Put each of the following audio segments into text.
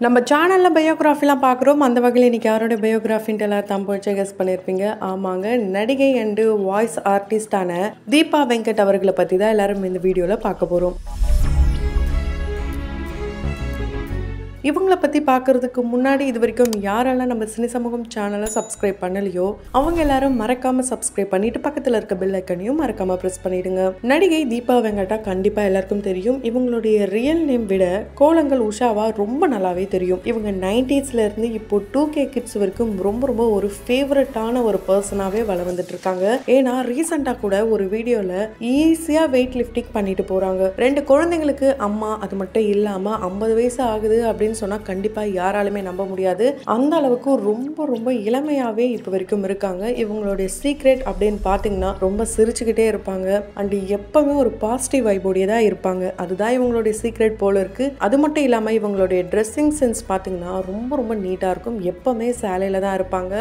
நம்ம சேனல்ல பயோகிராஃபிலாம் பார்க்குறோம். அந்த வகையில் இன்னைக்கு யாரோட பயோகிராஃபின்ட்டு எல்லாரும் போய் கெஸ் பண்ணியிருப்பீங்க. ஆமாங்க, நடிகை அண்டு வாய்ஸ் ஆர்டிஸ்டான தீபா வெங்கட் அவர்களை பற்றி தான் எல்லாரும் இந்த வீடியோவில் பார்க்க போகிறோம். இவங்களை பற்றி பார்க்குறதுக்கு முன்னாடி இது வரைக்கும் யாரெல்லாம் நம்ம சினி சமூகம் சேனலை சப்ஸ்கிரைப் பண்ணலையோ அவங்க எல்லாரும் மறக்காமல் சப்ஸ்கிரைப் பண்ணிட்டு பக்கத்தில் இருக்க பெல் ஐக்கனையும் மறக்காமல் ப்ரெஸ் பண்ணிடுங்க. நடிகை தீபா வெங்கட்டா கண்டிப்பாக எல்லாருக்கும் தெரியும். இவங்களுடைய ரியல் நேம் விட கோலங்கள் உஷாவா ரொம்ப நல்லாவே தெரியும். இவங்க 90s இருந்து இப்போ 2K கிட்ஸ் வரைக்கும் ரொம்ப ஒரு ஃபேவரட்டான ஒரு பர்சனாகவே வள வந்துட்டு இருக்காங்க. ஏன்னா ரீசெண்டாக கூட ஒரு வீடியோவில் ஈஸியாக வெயிட் லிஃப்டிங் பண்ணிட்டு போகிறாங்க. 2 குழந்தைங்களுக்கு அம்மா. அது மட்டும் இல்லாமல் 50 வயசு ஆகுது அப்படின்னு சொன்னா கண்டிப்பா யாராலுமே நம்ப முடியாது. அந்த அளவுக்கு ரொம்ப இளமையாவே இப்ப வரைக்கும் இருக்காங்க. இவங்களுடைய சீக்ரெட் அப்படின்னு பாத்தீங்கன்னா ரொம்ப சிரிச்சுக்கிட்டே இருப்பாங்க. அண்ட் எப்பவுமே ஒரு பாசிட்டிவ் வைபோடியே தான் இருப்பாங்க. அதுதான் இவங்களுடைய சீக்ரெட் போல இருக்கு. அது மட்டும் இல்லாம இவங்களுடைய ட்ரெஸ்ஸிங் சென்ஸ் பாத்தீங்கன்னா ரொம்ப நீட்டா இருக்கும். எப்பவுமே சேலையில தான் இருப்பாங்க.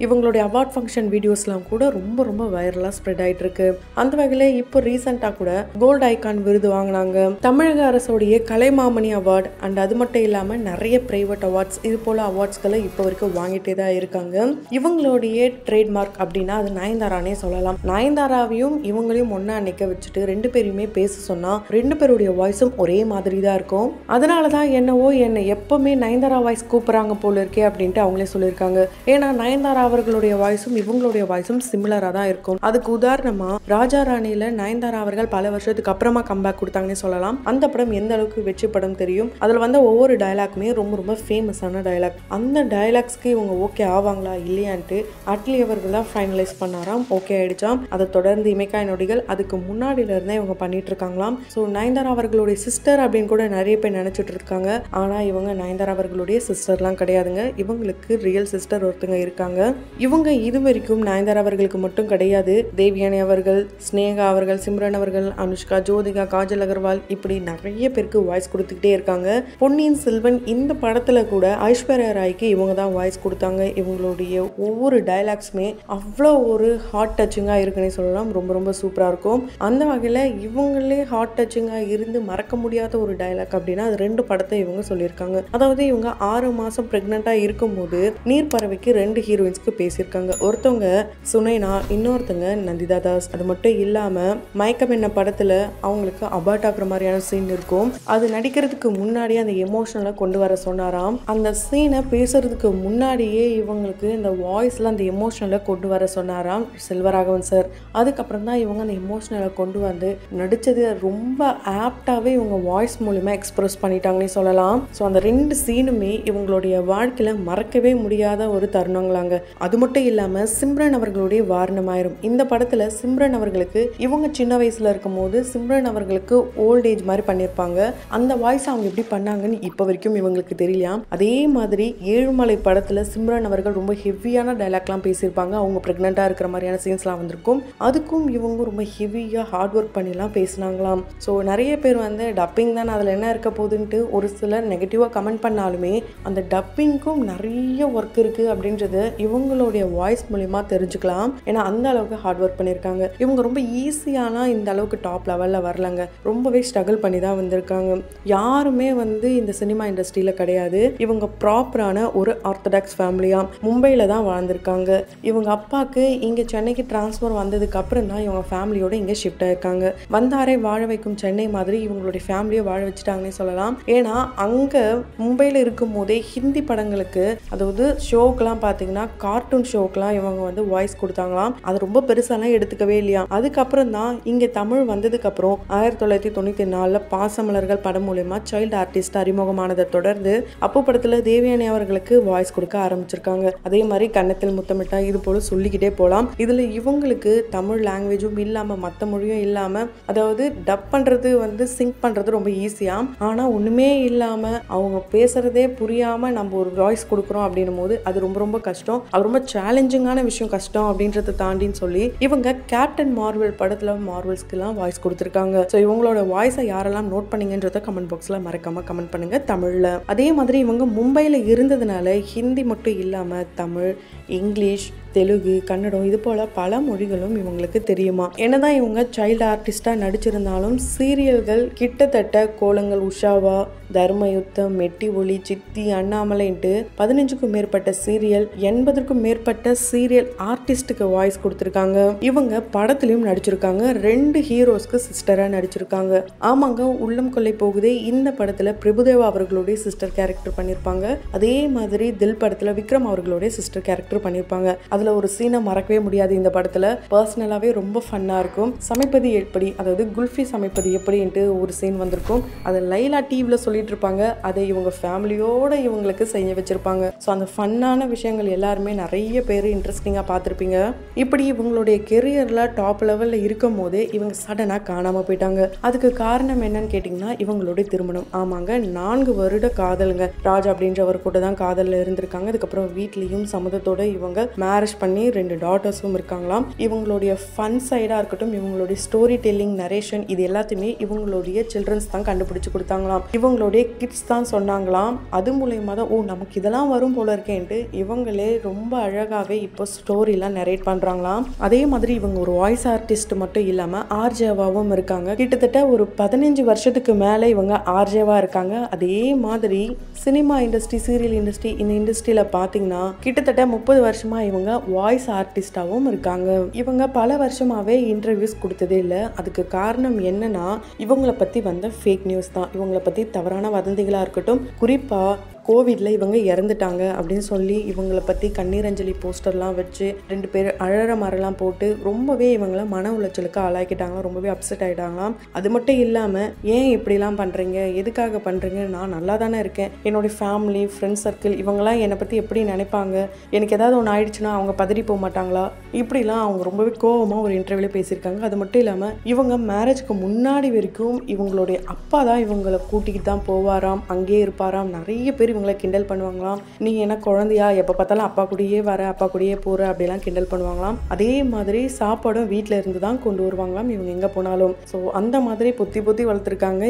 இவங்களுடைய அவார்ட் ஃபங்க்ஷன் வீடியோஸ்லாம் கூட ரொம்ப வைரலா ஸ்ப்ரெட் ஆயிட்டு இருக்கு. அந்த வகையில இப்போ ரீசெண்டா கூட கோல்டு ஐகான் விருது வாங்கினாங்க. தமிழக அரசுடைய கலைமாமணி அவார்டு அண்ட் அது மட்டும் இல்லாம நிறைய பிரைவேட் அவார்ட்ஸ் இது போல அவார்ட்ஸ்களை இப்போ வரைக்கும் வாங்கிட்டே தான் இருக்காங்க. இவங்களுடைய ட்ரேட்மார்க் அப்படின்னா அது நயன்தாரானே சொல்லலாம். நயன்தாராவையும் இவங்களையும் ஒன்னா நிக்க வச்சுட்டு 2 பேரையுமே பேச சொன்னா 2 பேருடைய வாய்ஸும் ஒரே மாதிரி தான் இருக்கும். அதனாலதான் என்னவோ என்னை எப்பவுமே நயன்தாரா வாய்ஸ் கூப்பிடுறாங்க போல இருக்கே அப்படின்ட்டு அவங்களே சொல்லியிருக்காங்க. ஏன்னா நயன்தாரா அவர்களுடைய வாய்ஸும் இவங்களுடைய வாய்ஸும் சிமிலரா தான் இருக்கும். அதுக்கு உதாரணமா ராஜா ராணியில நயன்தாரா அவர்கள் பல வருஷத்துக்கு அப்புறமா கம்பேக் கொடுத்தாங்கன்னு சொல்லலாம். அந்த படம் எந்த அளவுக்கு வெற்றி படம் தெரியும். அதுல வந்து ஒவ்வொரு டயலாக் ரொம்ப ஃபேமஸான டயலாக். அந்த டயலாக்ஸ்க்கு இவங்க ஓகே ஆவாங்களா இல்லையான்ட்டு அட்லி அவர்கள் தான் ஃபைனலைஸ் பண்ணாராம். ஓகே ஆயிடுச்சாம். அதை தொடர்ந்து இமைக்காய் நொடிகள் அதுக்கு முன்னாடியில இருந்தே இவங்க பண்ணிட்டு இருக்காங்களாம். ஸோ நயன்தாரா அவர்களுடைய சிஸ்டர் அப்படின்னு கூட நிறைய பேர் நினைச்சிட்டு இருக்காங்க. ஆனா இவங்க நயன்தாரா அவர்களுடைய சிஸ்டர்லாம் கிடையாதுங்க. இவங்களுக்கு ரியல் சிஸ்டர் ஒருத்தங்க இருக்காங்க. இவங்க இது வரைக்கும் நயன்தாரா அவர்களுக்கு மட்டும் கிடையாது, தேவியானி அவர்கள், ஸ்னேகா அவர்கள், சிம்ரன் அவர்கள், அனுஷ்கா, ஜோதிகா, காஜல் அகர்வால் இப்படி நிறைய பேருக்கு வாய்ஸ் கொடுத்துக்கிட்டே இருக்காங்க. பொன்னியின் செல்வன் இந்த படத்துல கூட ஐஸ்வர்யா ராய்க்கு இவங்க தான் வாய்ஸ் கொடுத்தாங்க. இவங்களுடைய ஒவ்வொரு டயலாக்ஸுமே அவ்வளோ ஒரு ஹார்ட் டச்சிங்கா இருக்குன்னே சொல்லலாம். ரொம்ப சூப்பரா இருக்கும். அந்த வகையில இவங்களே ஹார்ட் டச்சிங்கா இருந்து மறக்க முடியாத ஒரு டயலாக் அப்படின்னா அது 2 படத்தை இவங்க சொல்லியிருக்காங்க. அதாவது இவங்க 6 மாசம் பிரெக்னெண்டா இருக்கும்போது நீர்ப்பறவைக்கு 2 ஹீரோயின்ஸ்க்கு பேசியிருக்காங்க. ஒருத்தவங்க சுனைனா, இன்னொருத்தங்க நந்திதா தாஸ். அது மட்டும் இல்லாம மயக்கம் என்ன படத்துல அவங்களுக்கு அபார்ட் ஆகுற மாதிரியான சீன் இருக்கும். அது நடிக்கிறதுக்கு முன்னாடியே அந்த எமோஷனலா கொண்டு வர சொன்னாராம். அந்த சீனை பேசுறதுக்கு முன்னாடியே இவங்களுக்கு இந்த வாய்ஸ்ல அந்த எமோஷனலை கொண்டு வர சொன்னாராம் செல்வராகவன் சார். அதுக்கப்புறம் தான் இவங்க அந்த எமோஷனலை கொண்டு வந்து நடிச்சது ரொம்ப ஆப்டாவே இவங்க வாய்ஸ் மூலமா எக்ஸ்பிரஸ் பண்ணிட்டாங்கன்னே சொல்லலாம். ஸோ அந்த 2 சீனுமே இவங்களுடைய வாழ்க்கையில மறக்கவே முடியாத ஒரு தருணங்களாங்க. அது மட்டும் இல்லாம சிம்ரன் அவர்களுடைய வாரணமாயிரம் இந்த படத்துல சிம்ரன் அவர்களுக்கு இவங்க சின்ன வயசுல இருக்கும் போது சிம்ரன் அவர்களுக்கு ஓல்ட் ஏஜ் மாதிரி பண்ணியிருப்பாங்க. அந்த வாய்ஸ் அவங்க எப்படி பண்ணாங்கன்னு இப்போ வரைக்கும் இவங்களுக்கு தெரியலையா. அதே மாதிரி ஏழுமலை படத்துல சிம்ரன் அவர்கள் ரொம்ப ஹெவியான டைலாக்லாம் பேசியிருப்பாங்க. அவங்க பிரெக்னெண்டா இருக்கிற மாதிரியான சீன்ஸ்லாம் வந்திருக்கும். அதுக்கும் இவங்க ரொம்ப ஹெவியா ஹார்ட் ஒர்க் பண்ணிலாம் பேசினாங்களாம். ஸோ நிறைய பேர் வந்து டப்பிங் தான் அதில் என்ன இருக்க போகுதுன்ட்டு ஒரு சிலர் நெகட்டிவாக கமெண்ட் பண்ணாலுமே அந்த டப்பிங்க்கும் நிறைய ஒர்க் இருக்கு அப்படின்றது இவங்களுடைய வாய்ஸ் மூலியமா தெரிஞ்சுக்கலாம். ஏன்னா அந்த அளவுக்கு ஹார்ட் ஒர்க் பண்ணியிருக்காங்க. இவங்க ரொம்ப ஈஸியான இந்த அளவுக்கு டாப் லெவலில் வரலங்க. ரொம்பவே ஸ்ட்ரகிள் பண்ணி தான் வந்திருக்காங்க. யாருமே வந்து இந்த சினிமா இண்டஸ்ட்ரியில் கிடையாது. இவங்க ப்ராப்பரான ஒரு ஆர்த்தடாக்ஸ் ஃபேமிலியா மும்பையில் தான் வாழ்ந்திருக்காங்க. இவங்க அப்பாவுக்கு இங்கே சென்னைக்கு டிரான்ஸ்ஃபர் வந்ததுக்கு அப்புறம் தான் இவங்க ஃபேமிலியோட இங்கே ஷிஃப்ட் ஆயிருக்காங்க. வந்தாரே வாழ வைக்கும் சென்னை மாதிரி இவங்களுடைய ஃபேமிலியை வாழ வச்சுட்டாங்கன்னே சொல்லலாம். ஏன்னா அங்கே மும்பையில் இருக்கும் போதே ஹிந்தி படங்களுக்கு அதாவது ஷோக்கெல்லாம் பார்த்தீங்கன்னா கார்ட்டூன் ஷோக்கெல்லாம் இவங்க வந்து வாய்ஸ் கொடுத்தாங்களாம். அது ரொம்ப பெருசாலாம் எடுத்துக்கவே இல்லையா. அதுக்கப்புறம் தான் இங்கே தமிழ் வந்ததுக்கு அப்புறம் 1994 பாசமலர்கள் படம் மூலமா சைல்டு ஆர்டிஸ்ட் அறிமுகமானதை தொடர்ந்து அப்பு படத்துல தேவியானி அவர்களுக்கு வாய்ஸ் கொடுக்க ஆரம்பிச்சிருக்காங்க. அதே மாதிரி கன்னத்தில் முத்தமிட்டா இது போல சொல்லிக்கிட்டே போலாம். இதுல இவங்களுக்கு தமிழ் லாங்குவேஜும் இல்லாம மற்ற மொழியும் இல்லாம அதாவது டப் பண்றது வந்து சிங்க் பண்றது ரொம்ப ஈஸியா. ஆனா ஒண்ணுமே இல்லாம அவங்க பேசுறதே புரியாம நம்ம ஒரு வாய்ஸ் கொடுக்குறோம் அப்படின்னும் போது அது ரொம்ப கஷ்டம். அது ரொம்ப சேலஞ்சிங்கான விஷயம், கஷ்டம் அப்படின்றத தாண்டின்னு சொல்லி இவங்க கேப்டன் மார்வெல் படத்துல மார்வல்ஸ்க்குலாம் வாய்ஸ் கொடுத்துருக்காங்க. ஸோ இவங்களோட வாய்ஸை யாரெல்லாம் நோட் பண்ணீங்கன்றத கமெண்ட் பாக்ஸ்ல மறக்காம கமெண்ட் பண்ணுங்க தமிழ்ல. அதே மாதிரி இவங்க மும்பையில் இருந்ததுனால ஹிந்தி மட்டும் இல்லாமல் தமிழ், இங்கிலீஷ், தெலுங்கு, கன்னடம் இது போல் பல மொழிகளும் இவங்களுக்கு தெரியுமா. என்னதான் இவங்க சைல்டு ஆர்டிஸ்டாக நடிச்சிருந்தாலும் சீரியல்கள் கிட்டத்தட்ட கோலங்கள் உஷாவா, தர்மயுத்தம், மெட்டி ஒளி, சித்தி, அண்ணாமலைன்ட்டு 15க்கும் மேற்பட்ட சீரியல், 80க்கும் மேற்பட்ட சீரியல் ஆர்டிஸ்டுக்கு வாய்ஸ் கொடுத்துருக்காங்க. இவங்க படத்துலையும் நடிச்சிருக்காங்க. 2 ஹீரோஸ்க்கு சிஸ்டராக நடிச்சிருக்காங்க. ஆமாங்க, உள்ளம் கொள்ளை போகுதே இந்த படத்தில் பிரபுதேவா அவர்களுடைய சிஸ்டர் கேரக்டர் பண்ணியிருப்பாங்க. அதே மாதிரி தில் படத்தில் விக்ரம் அவர்களுடைய சிஸ்டர் கேரக்டர் பண்ணியிருப்பாங்க. அதில் ஒரு சீனை மறக்கவே முடியாது. இந்த படத்தில் பர்சனலாகவே ரொம்ப ஃபன்னாக இருக்கும். சமைப்பது எப்படி, அதாவது குல்ஃபி சமைப்பது எப்படின்ட்டு ஒரு சீன் வந்திருக்கும். அதை லைலா டிவியில் சொல்லிட்டு இருப்பாங்க. அதை இவங்க ஃபேமிலியோட இவங்களுக்கு செய்ய வச்சிருப்பாங்க. ஸோ அந்த ஃபன்னான விஷயங்கள் எல்லாருமே நிறைய பேர் இன்ட்ரெஸ்டிங்காக பார்த்துருப்பீங்க. இப்படி இவங்களுடைய கெரியரில் டாப் லெவலில் இருக்கும் போதே இவங்க சடனாக காணாமல் போயிட்டாங்க. அதுக்கு காரணம் என்னன்னு கேட்டிங்கன்னா இவங்களுடைய திருமணம். ஆமாங்க, 4 வருட காதலுங்க. ராஜ் அப்படின்றவர் கூட தான் காதலில் இருந்திருக்காங்க. அதுக்கப்புறம் வீட்லேயும் சம்மதத்தோட இவங்க மேரேஜ் பண்ணி 2 டாட்டர்ஸும் இருக்காங்களாம். இவங்களுடைய ஃபன் சைடாக இருக்கட்டும், இவங்களுடைய ஸ்டோரி டெல்லிங், நரேஷன் இது எல்லாத்தையுமே இவங்களுடைய சில்ட்ரன்ஸ் தான் கண்டுபிடிச்சு கொடுத்தாங்களாம். இவங்களுடைய கிட்ஸ் தான் சொன்னாங்களாம். அது மூலயமா தான் நமக்கு இதெல்லாம் வரும் போல இருக்கேன்ட்டு இவங்களே ரொம்ப அழகாகவே இப்போ ஸ்டோரிலாம் நரேட் பண்ணுறாங்களாம். அதே மாதிரி இவங்க ஒரு வாய்ஸ் ஆர்டிஸ்ட் மட்டும் இல்லாமல் ஆர்ஜேவாவும் இருக்காங்க. கிட்டத்தட்ட ஒரு 15 வருஷத்துக்கு மேலே இவங்க ஆர்ஜேவா இருக்காங்க. அதே மாதிரி சினிமா இண்டஸ்ட்ரி, சீரியல் இண்டஸ்ட்ரி, இந்த இண்டஸ்ட்ரியில் பார்த்தீங்கன்னா கிட்டத்தட்ட 30 வருஷமாக இவங்க வாய்ஸ் ஆர்டிஸ்டாகவும் இருக்காங்க. இவங்க பல வருஷமாகவே இன்டர்வியூஸ் கொடுத்ததே இல்லை. அதுக்கு காரணம் என்னன்னா இவங்களை பற்றி வந்த ஃபேக் நியூஸ் தான். இவங்களை பற்றி தவறான வதந்திகளாக இருக்கட்டும், குறிப்பாக கோவிட்ல இவங்க இறந்துட்டாங்க அப்படின்னு சொல்லி இவங்களை பற்றி கண்ணீரஞ்சலி போஸ்டர்லாம் வச்சு 2 பேர் அழற மாதிரிலாம் போட்டு ரொம்பவே இவங்களை மன உளைச்சலுக்கு ஆளாக்கிட்டாங்க. ரொம்பவே அப்செட் ஆகிட்டாங்களாம். அது மட்டும் இல்லாமல் ஏன் இப்படிலாம் பண்ணுறீங்க, எதுக்காக பண்ணுறீங்க, நான் நல்லா தானே இருக்கேன், என்னுடைய ஃபேமிலி, ஃப்ரெண்ட்ஸ் சர்க்கிள் இவங்கெல்லாம் என்னை பற்றி எப்படி நினைப்பாங்க, எனக்கு ஏதாவது ஒன்று ஆயிடுச்சுன்னா அவங்க பதறி போக மாட்டாங்களா, இப்படிலாம் அவங்க ரொம்பவே கோவமாக ஒரு இன்டர்வியூவில் பேசியிருக்காங்க. அது மட்டும் இல்லாமல் இவங்க மேரேஜ்க்கு முன்னாடி வரைக்கும் இவங்களுடைய அப்பா தான் இவங்களை கூட்டிகிட்டு தான் போவாராம், அங்கேயே இருப்பாராம். நிறைய பேர் இவங்களை கிண்டல் பண்ணுவாங்களாம். நீ என்ன குழந்தையா, எப்போ பார்த்தாலும் அப்பா கூடயே வர, அப்பா கூடயே போற அப்படிலாம் கிண்டல் பண்ணுவாங்களாம். அதே மாதிரி சாப்பாடும் வீட்டில் இருந்து தான் கொண்டு வருவாங்களாம் இவங்க எங்கே போனாலும். ஸோ அந்த மாதிரி பொத்தி பொத்தி வளர்த்துருக்காங்க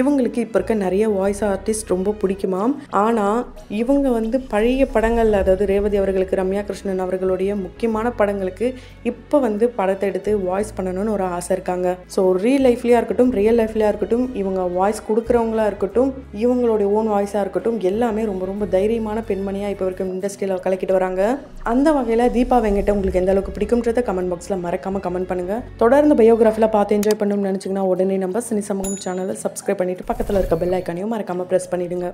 இவங்களுக்கு இப்போ இருக்க நிறைய வாய்ஸ் ஆர்டிஸ்ட் ரொம்ப பிடிக்குமாம். ஆனால் இவங்க வந்து பழைய படங்கள், அதாவது ரேவதி அவர்களுக்கு, ரம்யா கிருஷ்ணன் அவர்களுடைய முக்கியமான படங்களுக்கு இப்போ வந்து படத்தை எடுத்து வாய்ஸ் பண்ணணும்னு ஒரு ஆசை இருக்காங்க. ஸோ ரியல் லைஃப்லையாக இருக்கட்டும், ரியல் லைஃப்லையாக இருக்கட்டும், இவங்க வாய்ஸ் கொடுக்குறவங்களா இருக்கட்டும், இவங்களுடைய ஓன் வாய்ஸாக இருக்கட்டும், எல்லாமே ரொம்ப ரொம்ப தைரியமான பெண்மணியாக இப்போ வரைக்கும் இண்டஸ்ட்ரியில் கலக்கிட்டு வராங்க. அந்த வகையில் தீபா வெங்கட் உங்களுக்கு எந்த அளவுக்கு பிடிக்கும்ன்றதை கமெண்ட் பாக்ஸில் மறக்காமல் கமெண்ட் பண்ணுங்கள். தொடர்ந்து பயோகிராஃபியில் பார்த்து என்ஜாய் பண்ணணும்னு நினச்சிங்கன்னா உடனே நம்ம சினி சமூகம் சேனலை சப்ஸ்கிரைப் பண்ணிவிட்டு பக்கத்தில் இருக்க பெல் ஐக்கானையும் மறக்காமல் ப்ரெஸ் பண்ணிவிடுங்க.